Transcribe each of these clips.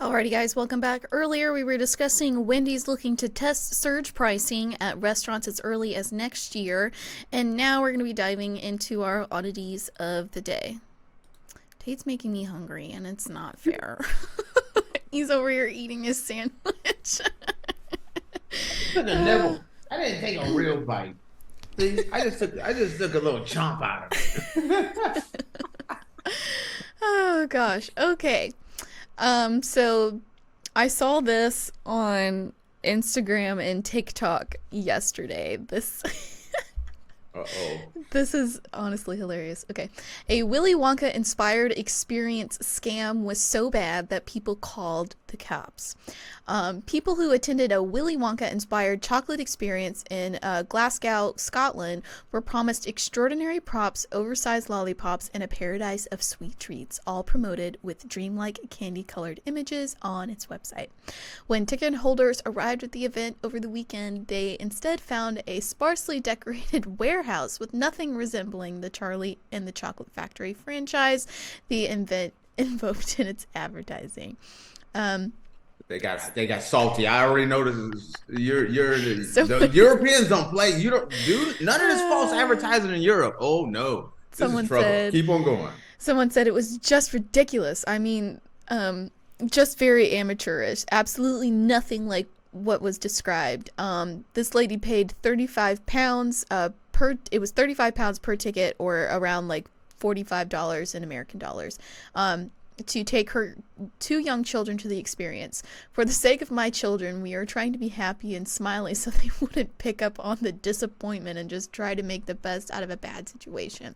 Alrighty guys, welcome back. Earlier we were discussing Wendy's looking to test surge pricing at restaurants as early as next year, and now we're going to be diving into our oddities of the day. Tate's making me hungry and it's not fair. He's over here eating his sandwich. Took a nibble. I didn't take a real bite. See, I just took a little chomp out of it. Oh gosh. Okay. So I saw this on Instagram and TikTok yesterday. This is honestly hilarious. Okay. A Willy Wonka-inspired experience scam was so bad that people called the cops. People who attended a Willy Wonka-inspired chocolate experience in Glasgow, Scotland, were promised extraordinary props, oversized lollipops, and a paradise of sweet treats, all promoted with dreamlike candy-colored images on its website. When ticket holders arrived at the event over the weekend, they instead found a sparsely decorated warehouse with nothing resembling the Charlie and the Chocolate Factory franchise the event invoked in its advertising. They got salty. I already know this. The Europeans don't play. You don't do none of this false advertising in Europe. Oh no, someone said. Keep on going. Someone said it was just ridiculous. I mean, just very amateurish. Absolutely nothing like what was described. This lady paid £35 per. It was £35 per ticket, or around like $45 in American dollars. To take her two young children to the experience. For the sake of my children, we are trying to be happy and smiley so they wouldn't pick up on the disappointment and just try to make the best out of a bad situation.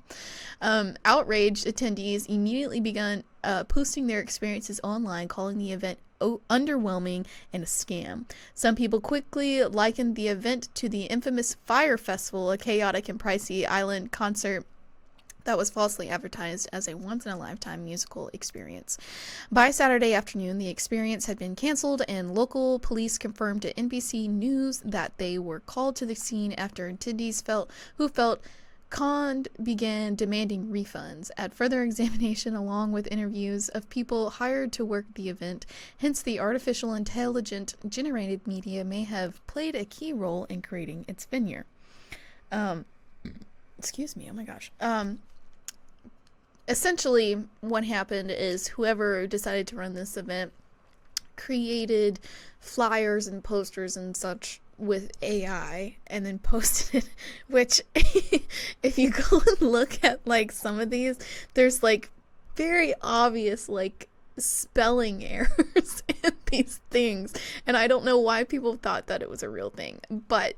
Outraged attendees immediately began posting their experiences online, calling the event underwhelming and a scam. Some people quickly likened the event to the infamous Fyre Festival, a chaotic and pricey island concert that was falsely advertised as a once-in-a-lifetime musical experience. By Saturday afternoon, the experience had been canceled, and local police confirmed to NBC News that they were called to the scene after attendees who felt conned began demanding refunds. At further examination, along with interviews of people hired to work the event, hence the artificial intelligent-generated media may have played a key role in creating its veneer. Excuse me, oh my gosh. Essentially, what happened is whoever decided to run this event created flyers and posters and such with AI and then posted it, which if you go and look at like some of these, there's like very obvious like spelling errors in these things, and I don't know why people thought that it was a real thing, but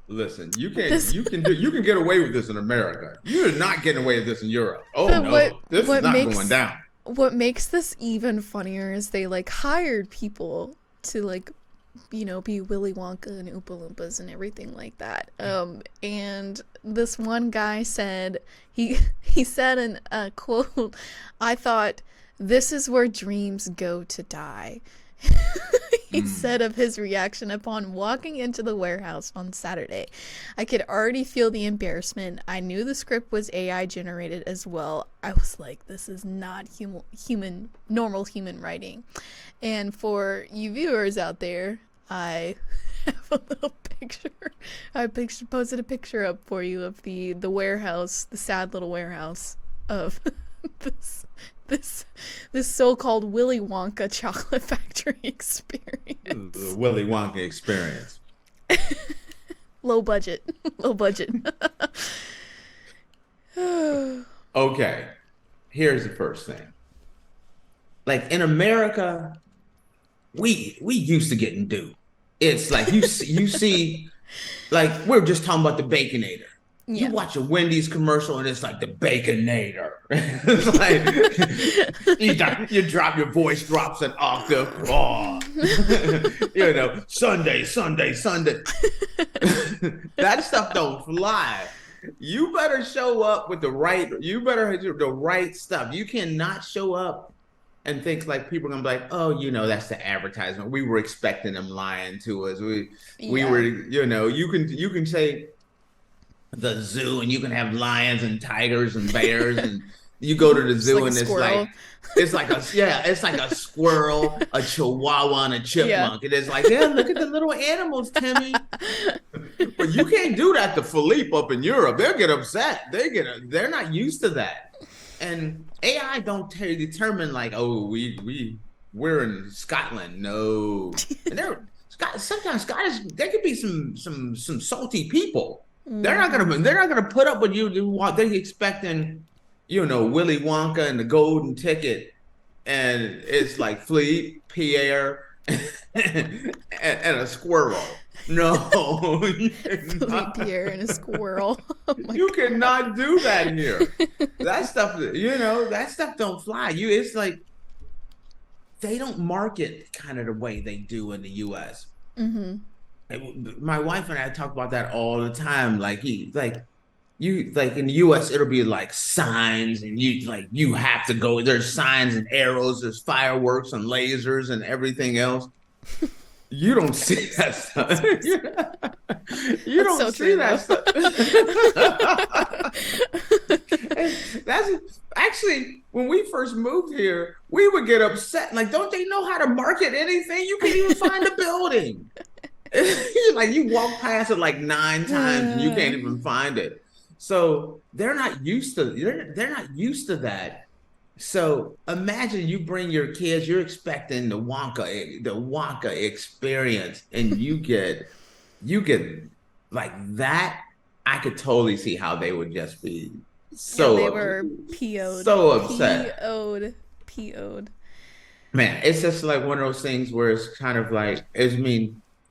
listen, you can get away with this in America. You're not getting away with this in Europe. Oh no, this is not going down. What makes this even funnier is they like hired people to like, you know, be Willy Wonka and Oompa Loompas and everything like that. And this one guy said he said in a quote, "I thought this is where dreams go to die." He said of his reaction upon walking into the warehouse on Saturday. "I could already feel the embarrassment. I knew the script was AI generated as well. I was like, this is not normal human writing." And for you viewers out there, I have a little picture. I posted a picture up for you of the warehouse, the sad little warehouse of this so-called Willy Wonka chocolate factory experience. The Willy Wonka experience. Low budget. Okay, here's the first thing. Like in America, we used to getting due. It's like you see, like we're just talking about the Baconator. Yeah. You watch a Wendy's commercial and it's like the Baconator. It's like you drop your voice drops an octave. Oh, you know, Sunday. That stuff don't fly. You better show up with the right. You better do the right stuff. You cannot show up and think like people are gonna be like, oh, you know, that's the advertisement. We were expecting them lying to us. We were, you know, you can say the zoo and you can have lions and tigers and bears and You go to the Just zoo like a and squirrel. it's like a squirrel, a chihuahua, and a Yeah. chipmunk. And it's like, yeah, look at the little animals, Timmy. But you can't do that to Philippe up in Europe. They'll get upset. They're not used to that. And AI don't determine like, oh, we're in Scotland. No. And sometimes Scottish, there could be some salty people. They're not gonna put up with you. They're expecting, Willy Wonka and the golden ticket, and it's like Flea, Pierre, and a squirrel. No, Flea, Pierre, and a squirrel. Oh you cannot do that here. That stuff don't fly. It's like they don't market kind of the way they do in the U.S. My wife and I talk about that all the time. Like in the US, it'll be like signs, and you have to go. There's signs and arrows, there's fireworks and lasers and everything else. You don't see that stuff. You don't so see true, that stuff. That's actually, when we first moved here, we would get upset. Like, don't they know how to market anything? You can't even find a building. Like, you walk past it like 9 times and you can't even find it. So they're not used to that. So imagine you bring your kids, you're expecting the Wonka experience, and you get like that. I could totally see how they would just be they were PO'd. So upset. PO'd. Man, it's just like one of those things where it's kind of like,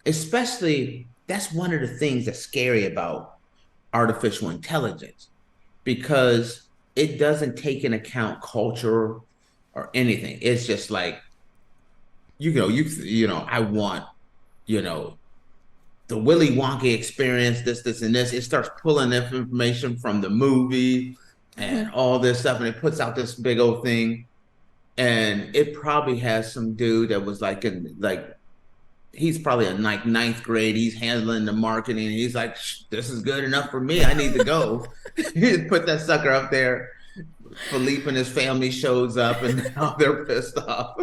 especially, that's one of the things that's scary about artificial intelligence, because it doesn't take into account culture or anything. It's just like, I want, the Willy Wonka experience, this, and this. It starts pulling information from the movie and all this stuff, and it puts out this big old thing. And it probably has some dude that was he's probably in like 9th grade. He's handling the marketing. And he's like, this is good enough for me. I need to go. He put that sucker up there. Philippe and his family shows up, and now they're pissed off.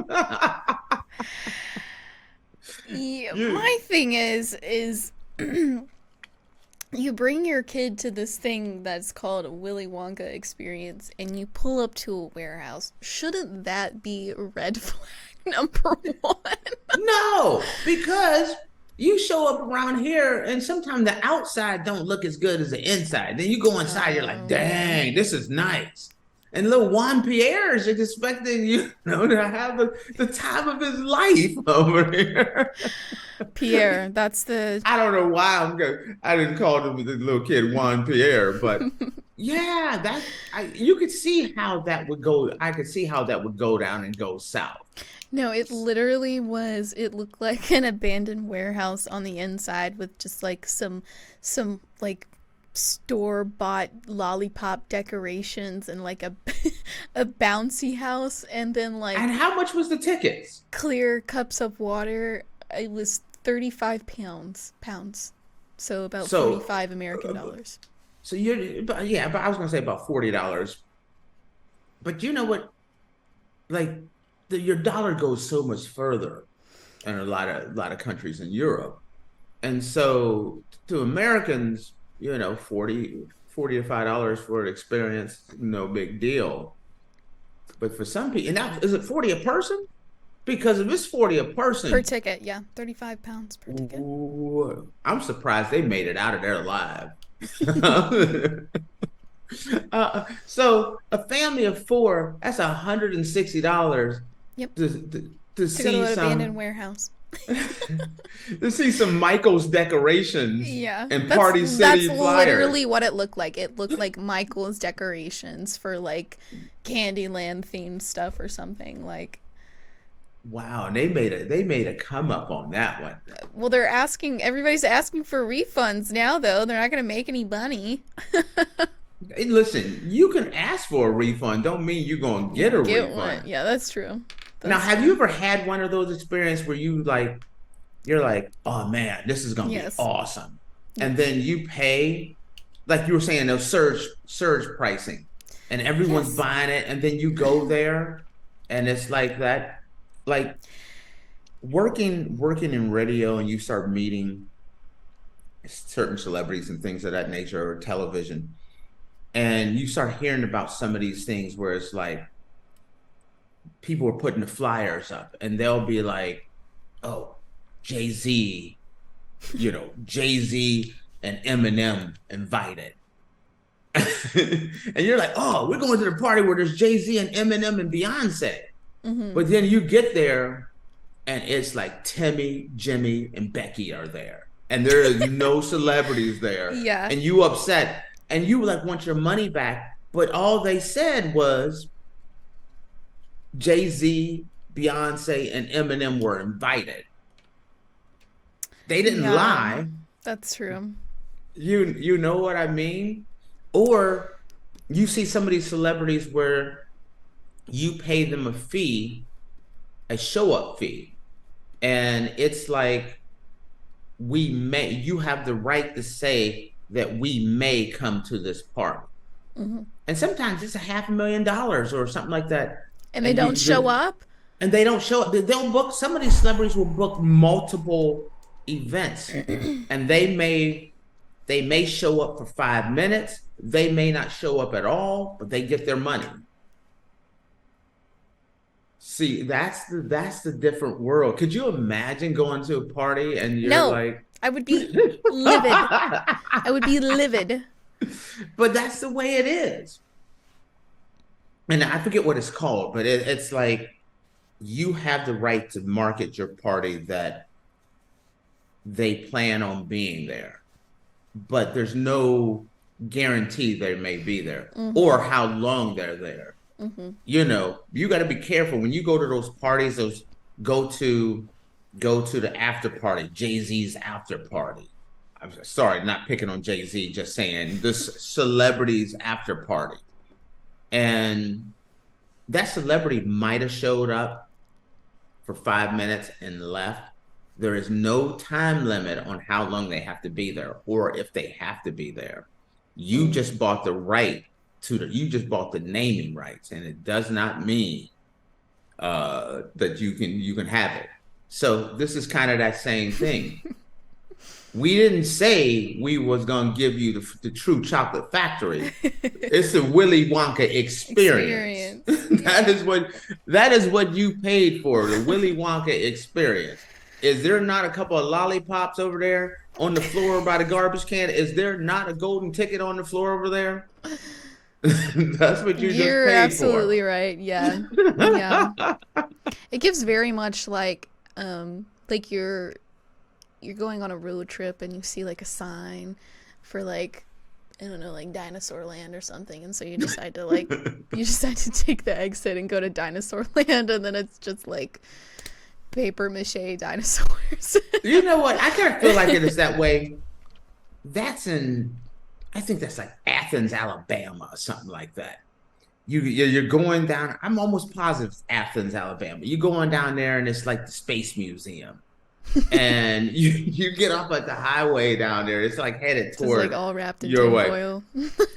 Yeah, my thing is you bring your kid to this thing that's called a Willy Wonka experience, and you pull up to a warehouse. Shouldn't that be a red flag number 1? No, because you show up around here, and sometimes the outside don't look as good as the inside. Then you go inside, you're like, dang, this is nice. And little Juan Pierre is expecting to have the time of his life over here. Pierre, that's the... I don't know why I didn't call him the little kid Juan Pierre, but yeah, you could see how that would go. I could see how that would go down and go south. No, it literally was. It looked like an abandoned warehouse on the inside with just like some like store-bought lollipop decorations and like a bouncy house, and then like... And how much was the tickets? Clear cups of water. It was 35 pounds. So about 45 American dollars. So but I was gonna say about $40. But you know what? Like your dollar goes so much further in a lot of countries in Europe, and so to Americans, $40 to $5 for an experience, no big deal. But for some people, and now, is it 40 a person? Because if it's 40 a person per ticket, yeah, 35 pounds per ticket. Ooh, I'm surprised they made it out of there alive. So a family of 4, that's $160. Yep. To see go to an some abandoned warehouse. To see some Michael's decorations. Yeah. And Party City That's flyers. literally what it looked like. It looked like Michael's decorations for like Candyland themed stuff or something like. Wow, and they made a come up on that one. Well, everybody's asking for refunds now though. They're not going to make any money. Hey, listen, you can ask for a refund. Don't mean you're going to get a refund. One. Yeah, that's true. Now, have you ever had one of those experiences where you're like, oh man, this is going to be awesome. And then you pay, like you were saying, those surge pricing. and everyone's Yes. buying it, and then you go there, and it's like that, like working in radio, and you start meeting certain celebrities and things of that nature, or television, and you start hearing about some of these things where it's like people are putting the flyers up, and they'll be like, "Oh, Jay-Z, Jay-Z and Eminem invited." And you're like, "Oh, we're going to the party where there's Jay-Z and Eminem and Beyonce." But then you get there and it's like Timmy, Jimmy, and Becky are there. And there is no celebrities there. Yeah. And you upset. And you like want your money back. But all they said was Jay-Z, Beyonce, and Eminem were invited. They didn't lie. That's true. You know what I mean? Or you see some of these celebrities where you pay them a fee, a show-up fee. And it's like, you have the right to say that we may come to this party. And sometimes it's $500,000 or something like that. And they don't show up? And they don't show up. They'll book, some of these celebrities will book multiple events. And they may show up for 5 minutes. They may not show up at all, but they get their money. See, that's the different world. Could you imagine going to a party and you're like... I would be livid. I would be livid. But that's the way it is. And I forget what it's called, but it's like you have the right to market your party that they plan on being there. But there's no guarantee they may be there or how long they're there. You got to be careful when you go to those parties, go to the after party, Jay-Z's after party. I'm sorry, not picking on Jay-Z, just saying this celebrity's after party. And that celebrity might have showed up for 5 minutes and left. There is no time limit on how long they have to be there or if they have to be there. You just bought the right you just bought the naming rights, and it does not mean that you can have it. So this is kind of that same thing. We didn't say we was gonna give you the true chocolate factory. It's the Willy Wonka experience. That is what you paid for, the Willy Wonka experience. Is there not a couple of lollipops over there on the floor by the garbage can? Is there not a golden ticket on the floor over there? That's what you just paid for. You're absolutely right. Yeah. Yeah. It gives very much like you're going on a road trip and you see like a sign for like, I don't know, like Dinosaur Land or something, and so you decide to take the exit and go to Dinosaur Land, and then it's just like paper mache dinosaurs. You know what? I kind of feel like it is that way. I think that's like Athens, Alabama, or something like that. You're going down. I'm almost positive it's Athens, Alabama. You're going down there, and it's like the Space Museum. And you get off at the highway down there. It's like headed toward like all wrapped in your way. foil.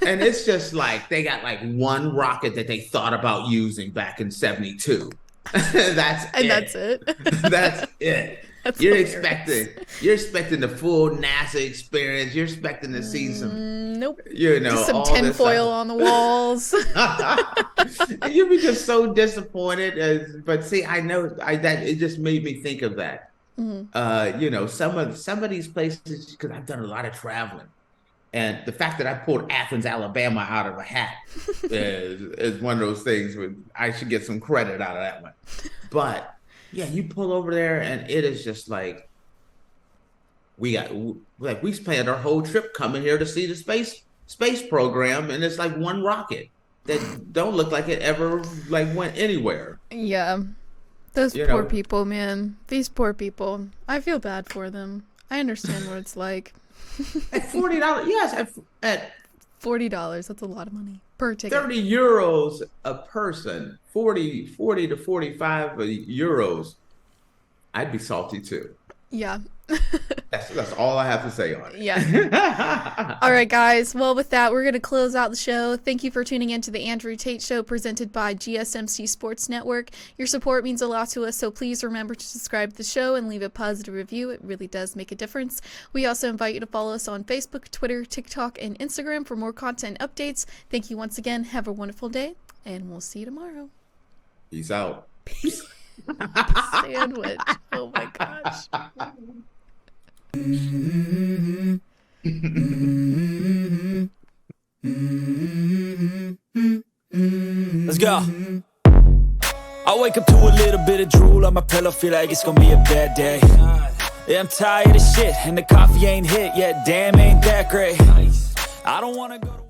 And it's just like they got like one rocket that they thought about using back in '72. That's it. That's it. You're expecting the full NASA experience. You're expecting to see some just some tinfoil on the walls. And you'd be just so disappointed. But see, I know that it just made me think of that. Some of these places, because I've done a lot of traveling, and the fact that I pulled Athens, Alabama out of a hat is one of those things where I should get some credit out of that one. But yeah, you pull over there and it is just like we planned our whole trip coming here to see the space program, and it's like one rocket that don't look like it ever like went anywhere. Yeah. Those poor people, man. These poor people. I feel bad for them. I understand what it's like. At $40, yes, at $40, that's a lot of money per ticket. €30 a person, 40 to 45 euros. I'd be salty too. Yeah. That's all I have to say on it. Yeah. All right, guys. Well, with that, we're going to close out the show. Thank you for tuning in to the Andrew Tate Show presented by GSMC Sports Network. Your support means a lot to us, so please remember to subscribe to the show and leave a positive review. It really does make a difference. We also invite you to follow us on Facebook, Twitter, TikTok, and Instagram for more content updates. Thank you once again. Have a wonderful day, and we'll see you tomorrow. Peace out. Sandwich. Oh my gosh. Let's go. I wake up to a little bit of drool on my pillow, feel like it's gonna be a bad day. Yeah, I'm tired of shit, and the coffee ain't hit yet, damn, ain't that great. I don't wanna go to